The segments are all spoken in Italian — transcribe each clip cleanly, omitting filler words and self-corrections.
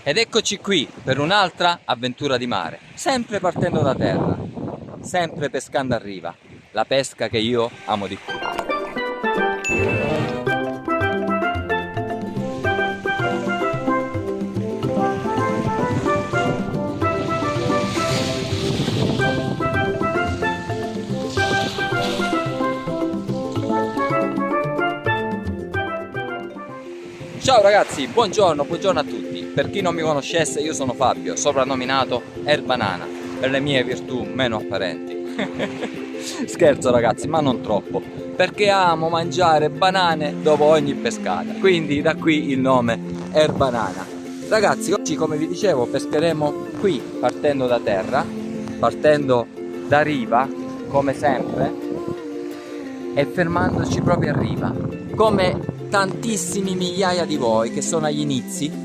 Ed eccoci qui per un'altra avventura di mare, sempre partendo da terra, sempre pescando a riva, la pesca che io amo di più. Ciao ragazzi, buongiorno a tutti. Per chi non mi conoscesse, io sono Fabio, soprannominato Erbanana, per le mie virtù meno apparenti. Scherzo ragazzi, ma non troppo, perché amo mangiare banane dopo ogni pescata, quindi da qui il nome Erbanana. Ragazzi, oggi come vi dicevo pescheremo qui, partendo da terra, partendo da riva, come sempre, e fermandoci proprio a riva, come tantissimi migliaia di voi che sono agli inizi,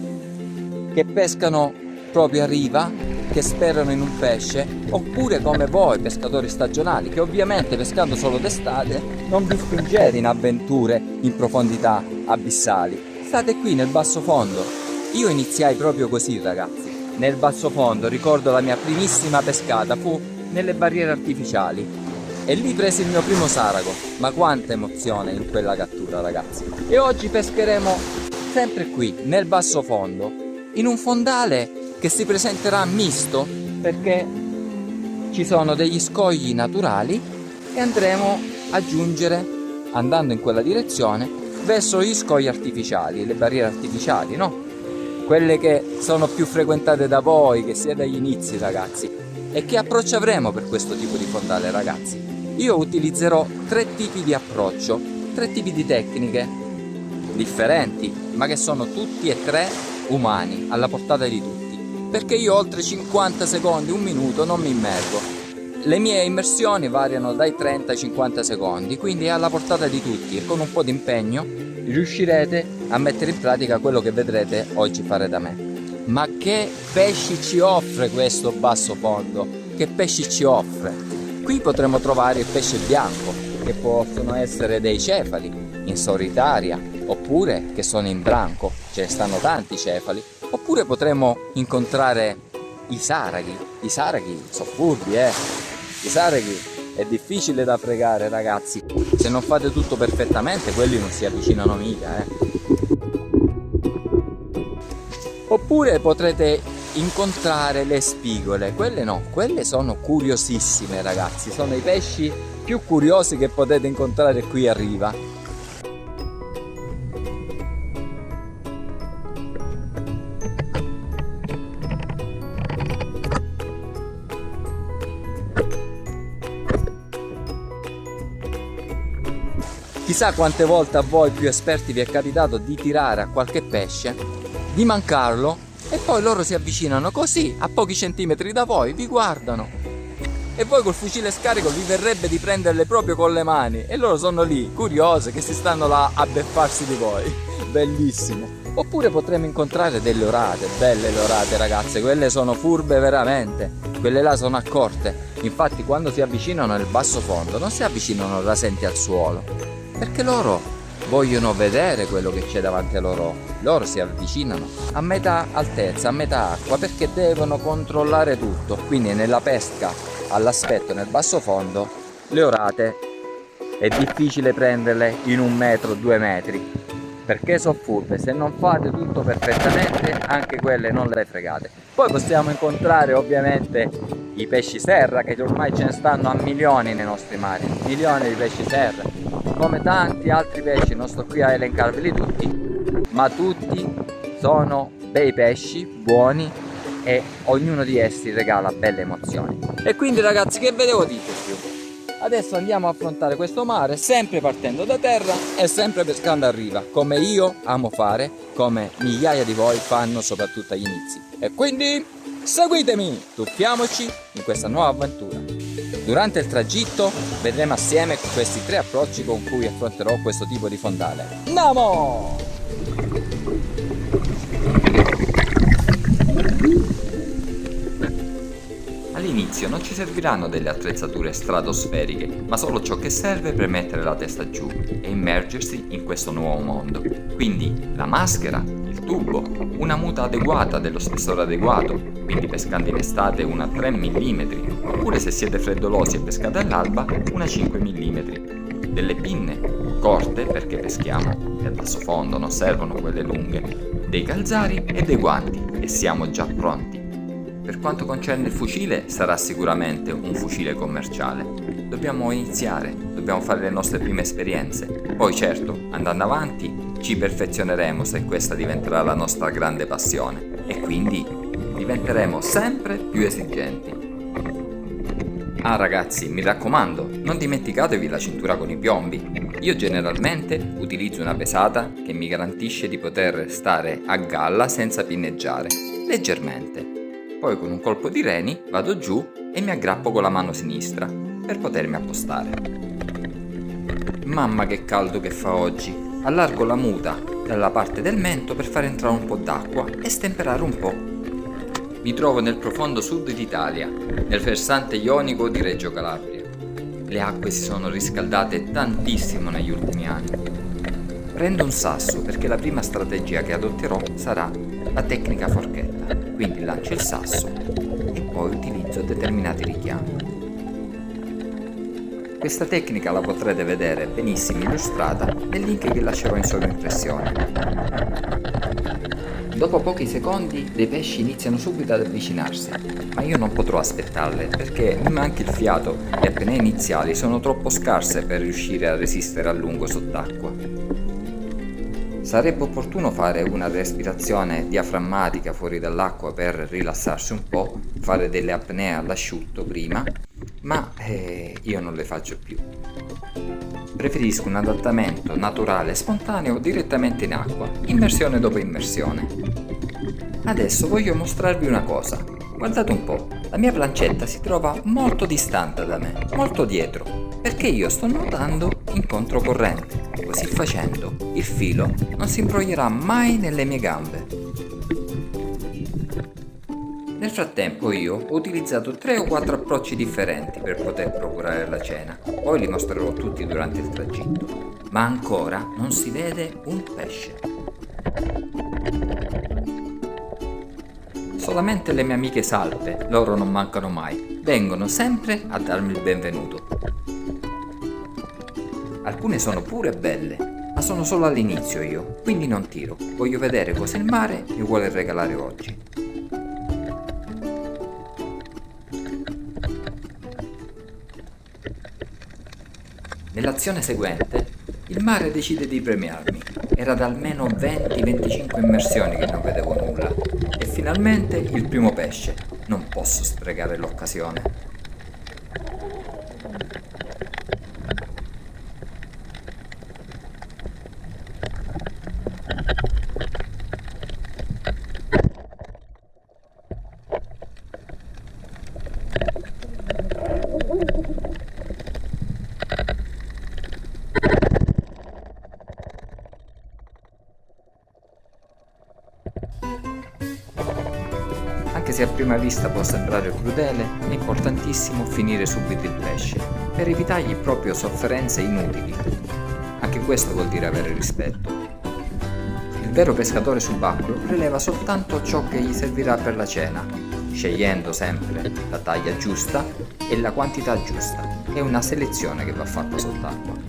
che pescano proprio a riva, che sperano in un pesce, oppure come voi pescatori stagionali che ovviamente pescando solo d'estate non vi spingete in avventure in profondità abissali, state qui nel basso fondo. Io iniziai proprio così ragazzi, nel basso fondo. Ricordo la mia primissima pescata fu nelle barriere artificiali e lì presi il mio primo sarago, ma quanta emozione in quella cattura ragazzi. E oggi pescheremo sempre qui nel basso fondo, in un fondale che si presenterà misto perché ci sono degli scogli naturali e andremo a giungere, andando in quella direzione, verso gli scogli artificiali, le barriere artificiali, no? Quelle che sono più frequentate da voi, che siete agli inizi ragazzi. E che approccio avremo per questo tipo di fondale ragazzi? Io utilizzerò 3 tipi di approccio, 3 tipi di tecniche differenti, ma che sono tutti e 3 umani, alla portata di tutti. Perché io oltre 50 secondi, un minuto non mi immergo. Le mie immersioni variano dai 30 ai 50 secondi, quindi è alla portata di tutti e con un po' di impegno riuscirete a mettere in pratica quello che vedrete oggi fare da me. Ma che pesci ci offre questo basso fondo? Che pesci ci offre? Qui potremo trovare il pesce bianco, che possono essere dei cefali in solitaria, oppure che sono in branco, ce ne stanno tanti cefali, oppure potremo incontrare i saraghi. I saraghi sono furbi, I saraghi è difficile da fregare ragazzi, se non fate tutto perfettamente quelli non si avvicinano mica, Oppure potrete incontrare le spigole, quelle no, quelle sono curiosissime ragazzi, sono i pesci più curiosi che potete incontrare qui a riva. Chissà quante volte a voi più esperti vi è capitato di tirare a qualche pesce, di mancarlo e poi loro si avvicinano così a pochi centimetri da voi, vi guardano e voi col fucile scarico vi verrebbe di prenderle proprio con le mani e loro sono lì curiose che si stanno là a beffarsi di voi. Bellissimo. Oppure potremo incontrare delle orate, belle le orate ragazze, quelle sono furbe veramente, quelle là sono accorte. Infatti quando si avvicinano nel basso fondo non si avvicinano rasenti al suolo, perché loro vogliono vedere quello che c'è davanti a loro. Loro si avvicinano a metà altezza, a metà acqua, perché devono controllare tutto. Quindi nella pesca all'aspetto nel basso fondo le orate è difficile prenderle in 1 metro, 2 metri, perché sono furbe. Se non fate tutto perfettamente anche quelle non le fregate. Poi possiamo incontrare ovviamente i pesci serra, che ormai ce ne stanno a milioni nei nostri mari, milioni di pesci serra, come tanti altri pesci. Non sto qui a elencarveli tutti, ma tutti sono bei pesci, buoni, e ognuno di essi regala belle emozioni. E quindi ragazzi, che ve devo dire più? Adesso andiamo a affrontare questo mare sempre partendo da terra e sempre pescando a riva, come io amo fare, come migliaia di voi fanno soprattutto agli inizi. E quindi seguitemi, tuffiamoci in questa nuova avventura. Durante il tragitto vedremo assieme questi 3 approcci con cui affronterò questo tipo di fondale. Andiamo! All'inizio non ci serviranno delle attrezzature stratosferiche, ma solo ciò che serve per mettere la testa giù e immergersi in questo nuovo mondo. Quindi la maschera il tubo, una muta adeguata dello spessore adeguato, quindi pescando in estate una 3 mm, oppure se siete freddolosi e pescate all'alba una 5 mm, delle pinne corte perché peschiamo a basso fondo, non servono quelle lunghe, dei calzari e dei guanti e siamo già pronti. Per quanto concerne il fucile, sarà sicuramente un fucile commerciale. Dobbiamo iniziare, dobbiamo fare le nostre prime esperienze. Poi certo, andando avanti, ci perfezioneremo se questa diventerà la nostra grande passione e quindi diventeremo sempre più esigenti. Ah ragazzi, mi raccomando, non dimenticatevi la cintura con i piombi. Io generalmente utilizzo una pesata che mi garantisce di poter stare a galla senza pinneggiare, leggermente. Poi con un colpo di reni vado giù e mi aggrappo con la mano sinistra per potermi appostare. Mamma che caldo che fa oggi! Allargo la muta dalla parte del mento per far entrare un po' d'acqua e stemperare un po'. Mi trovo nel profondo sud d'Italia, nel versante ionico di Reggio Calabria. Le acque si sono riscaldate tantissimo negli ultimi anni. Prendo un sasso perché la prima strategia che adotterò sarà la tecnica forchetta, quindi lancio il sasso e poi utilizzo determinati richiami. Questa tecnica la potrete vedere benissimo illustrata nel link che lascerò in sovraimpressione. Dopo pochi secondi dei pesci iniziano subito ad avvicinarsi, ma io non potrò aspettarle perché mi manca il fiato e le apnee iniziali sono troppo scarse per riuscire a resistere a lungo sott'acqua. Sarebbe opportuno fare una respirazione diaframmatica fuori dall'acqua per rilassarsi un po', fare delle apnee all'asciutto prima, ma io non le faccio più. Preferisco un adattamento naturale e spontaneo direttamente in acqua, immersione dopo immersione. Adesso voglio mostrarvi una cosa. Guardate un po', la mia plancetta si trova molto distante da me, molto dietro, perché io sto nuotando in controcorrente. Così facendo, il filo non si imbroglierà mai nelle mie gambe. Nel frattempo io ho utilizzato 3 o 4 approcci differenti per poter procurare la cena, poi li mostrerò tutti durante il tragitto, ma ancora non si vede un pesce. Solamente le mie amiche salpe, loro non mancano mai, vengono sempre a darmi il benvenuto. Alcune sono pure belle, ma sono solo all'inizio io, quindi non tiro, voglio vedere cosa il mare mi vuole regalare oggi. Nell'azione seguente, il mare decide di premiarmi. Era da almeno 20-25 immersioni che non vedevo nulla. E finalmente il primo pesce. Non posso sprecare l'occasione. Anche se a prima vista può sembrare crudele, è importantissimo finire subito il pesce, per evitargli proprio sofferenze inutili. Anche questo vuol dire avere rispetto. Il vero pescatore subacqueo preleva soltanto ciò che gli servirà per la cena, scegliendo sempre la taglia giusta e la quantità giusta. È una selezione che va fatta sott'acqua.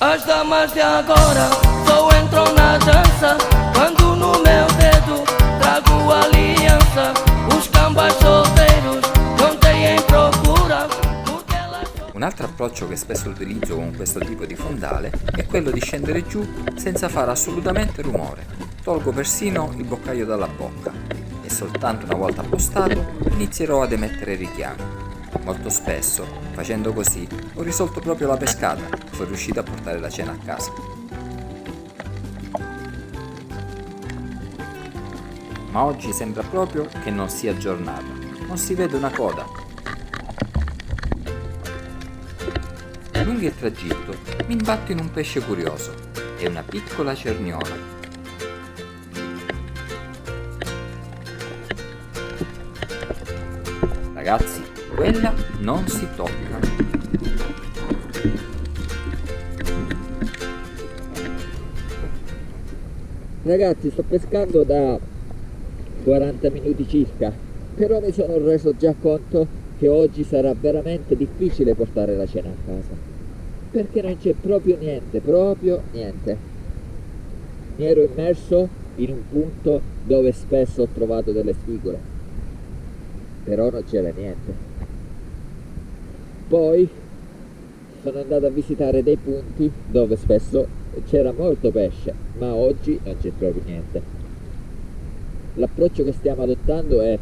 As damas de agora só entram na dança quando no meu dedo trago aliança. Os cambas solteiros não têm procura porque elas... Un altro approccio che spesso utilizzo con questo tipo di fondale è quello di scendere giù senza fare assolutamente rumore. Tolgo persino il boccaglio dalla bocca e soltanto una volta appostato inizierò ad emettere richiami. Molto spesso, facendo così, ho risolto proprio la pescata e sono riuscito a portare la cena a casa. Ma oggi sembra proprio che non sia giornata, non si vede una coda. Lungo il tragitto mi imbatto in un pesce curioso, è una piccola cerniola. Ragazzi, quella non si tocca. Ragazzi, sto pescando da 40 minuti circa, però mi sono reso già conto che oggi sarà veramente difficile portare la cena a casa, perché non c'è proprio niente, Mi ero immerso in un punto dove spesso ho trovato delle sfigure, però non c'era niente. Poi sono andato a visitare dei punti dove spesso c'era molto pesce, ma oggi non c'è proprio niente. L'approccio che stiamo adottando è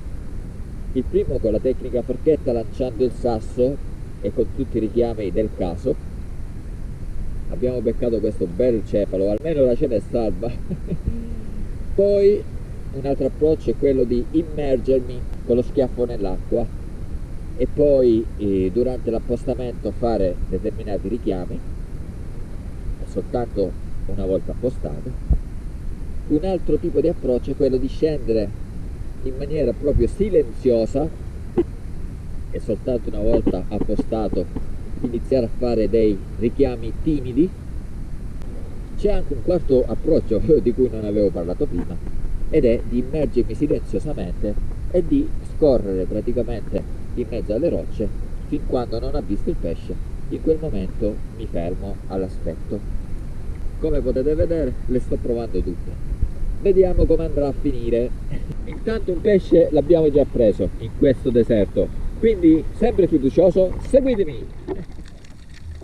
il primo con la tecnica forchetta, lanciando il sasso e con tutti i richiami del caso. Abbiamo beccato questo bel cefalo, almeno la cena è salva. Poi un altro approccio è quello di immergermi con lo schiaffo nell'acqua e poi durante l'appostamento fare determinati richiami soltanto una volta appostato. Un altro tipo di approccio è quello di scendere in maniera proprio silenziosa e soltanto una volta appostato iniziare a fare dei richiami timidi. C'è anche un quarto approccio di cui non avevo parlato prima, ed è di immergermi silenziosamente e di scorrere praticamente in mezzo alle rocce fin quando non ha visto il pesce. In quel momento mi fermo all'aspetto. Come potete vedere, le sto provando tutte. Vediamo come andrà a finire. Intanto un pesce l'abbiamo già preso in questo deserto, quindi sempre fiducioso, seguitemi!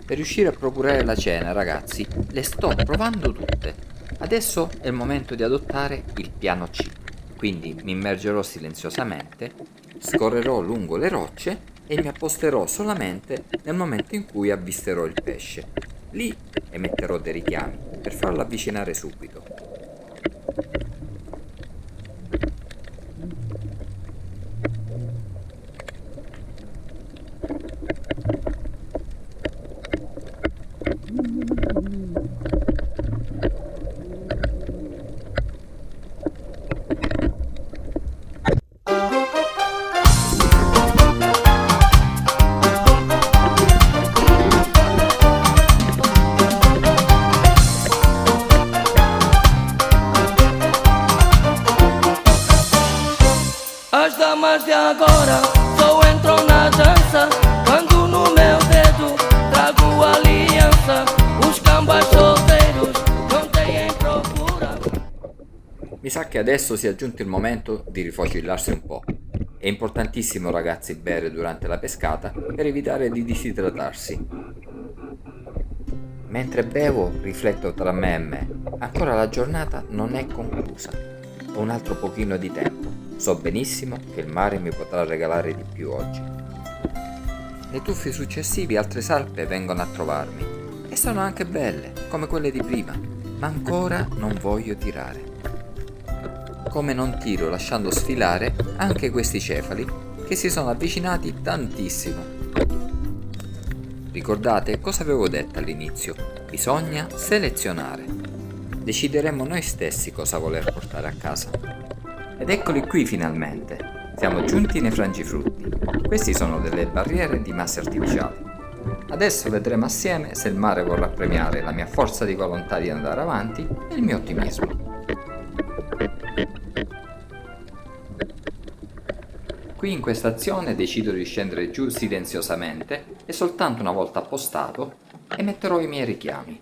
Per riuscire a procurare la cena, ragazzi, le sto provando tutte. Adesso è il momento di adottare il piano C. Quindi mi immergerò silenziosamente, scorrerò lungo le rocce e mi apposterò solamente nel momento in cui avvisterò il pesce. Lì emetterò dei richiami per farlo avvicinare subito. As damas de agora só entram na dança quando no meu dedo trago aliança. Os cambas solteiros não têm procura. Mi sa che adesso sia giunto il momento di rifocillarsi un po'. È importantissimo, ragazzi, bere durante la pescata per evitare di disidratarsi. Mentre bevo, rifletto tra me e me. Ancora la giornata non è conclusa. Ho un altro pochino di tempo. So benissimo che il mare mi potrà regalare di più oggi. Nei tuffi successivi altre salpe vengono a trovarmi e sono anche belle, come quelle di prima, ma ancora non voglio tirare. Come non tiro lasciando sfilare anche questi cefali che si sono avvicinati tantissimo. Ricordate cosa avevo detto all'inizio? Bisogna selezionare. Decideremo noi stessi cosa voler portare a casa. Ed eccoli qui finalmente, siamo giunti nei frangifrutti. Questi sono delle barriere di masse artificiali. Adesso vedremo assieme se il mare vorrà premiare la mia forza di volontà di andare avanti e il mio ottimismo. Qui in questa azione decido di scendere giù silenziosamente e soltanto una volta appostato emetterò i miei richiami.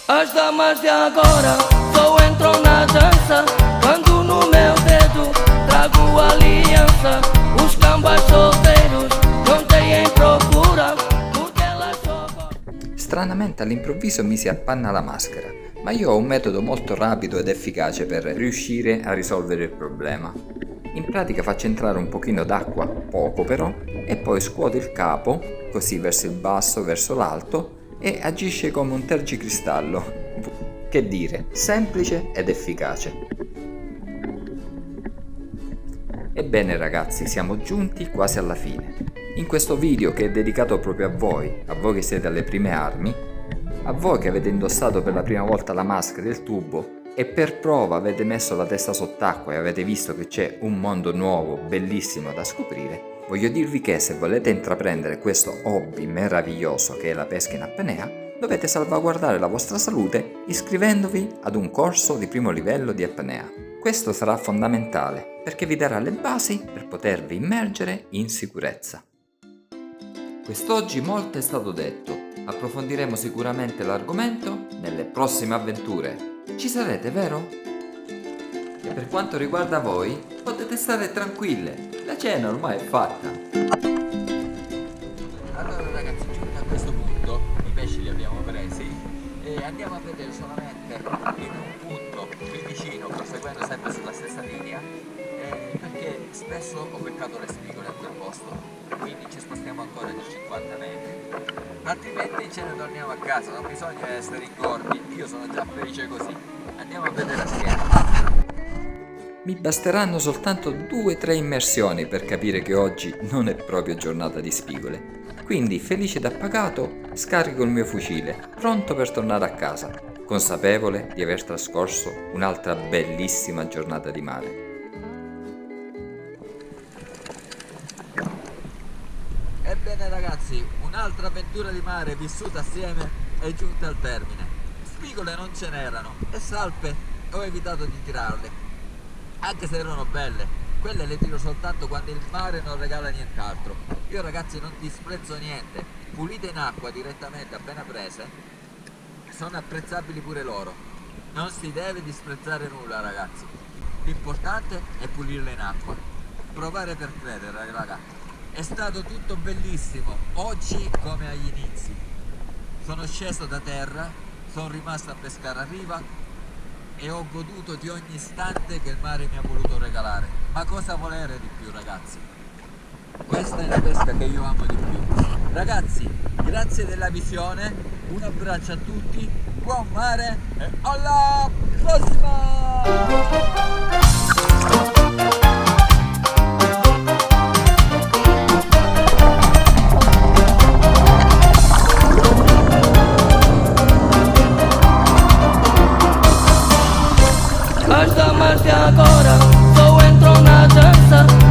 As damas de agora só entram na dança dança. Quando no meu dedo trago aliança, os cambas solteiros não têm procura, porque elas só gostam. Stranamente all'improvviso mi si appanna la maschera, ma io ho un metodo molto rapido ed efficace per riuscire a risolvere il problema. In pratica faccio entrare un pochino d'acqua, poco però, e poi scuoto il capo, così verso il basso, verso l'alto, e agisce come un tergicristallo. Che dire, semplice ed efficace. Ebbene ragazzi, siamo giunti quasi alla fine. In questo video che è dedicato proprio a voi che siete alle prime armi, a voi che avete indossato per la prima volta la maschera e il tubo e per prova avete messo la testa sott'acqua e avete visto che c'è un mondo nuovo, bellissimo da scoprire, voglio dirvi che se volete intraprendere questo hobby meraviglioso che è la pesca in apnea, dovete salvaguardare la vostra salute iscrivendovi ad un corso di primo livello di apnea. Questo sarà fondamentale perché vi darà le basi per potervi immergere in sicurezza. Quest'oggi molto è stato detto, approfondiremo sicuramente l'argomento nelle prossime avventure. Ci sarete, vero? E per quanto riguarda voi, potete stare tranquille, la cena ormai è fatta. Allora ragazzi, giunti a questo punto, i pesci li abbiamo presi e andiamo a vedere solamente in un punto qui vicino, proseguendo sempre sulla stessa linea, perché spesso ho beccato le spigole a quel posto, quindi ci spostiamo ancora di 50 metri. Altrimenti ce ne torniamo a casa, non bisogna essere ingordi, io sono già felice così. Andiamo a vedere assieme. Mi basteranno soltanto 2-3 immersioni per capire che oggi non è proprio giornata di spigole. Quindi, felice ed appagato, scarico il mio fucile, pronto per tornare a casa, consapevole di aver trascorso un'altra bellissima giornata di mare. Ebbene ragazzi, un'altra avventura di mare vissuta assieme è giunta al termine. Spigole non ce n'erano e salpe ho evitato di tirarle, anche se erano belle. Quelle le tiro soltanto quando il mare non regala nient'altro. Io ragazzi non disprezzo niente, pulite in acqua direttamente appena prese, sono apprezzabili pure loro. Non si deve disprezzare nulla ragazzi, l'importante è pulirle in acqua, provare per credere ragazzi. È stato tutto bellissimo, oggi come agli inizi. Sono sceso da terra, sono rimasto a pescare a riva e ho goduto di ogni istante che il mare mi ha voluto regalare. Ma cosa volere di più ragazzi? Questa è la pesca che io amo di più. Ragazzi, grazie della visione, un abbraccio a tutti, buon mare e alla prossima! As damas de agora só entram na dança.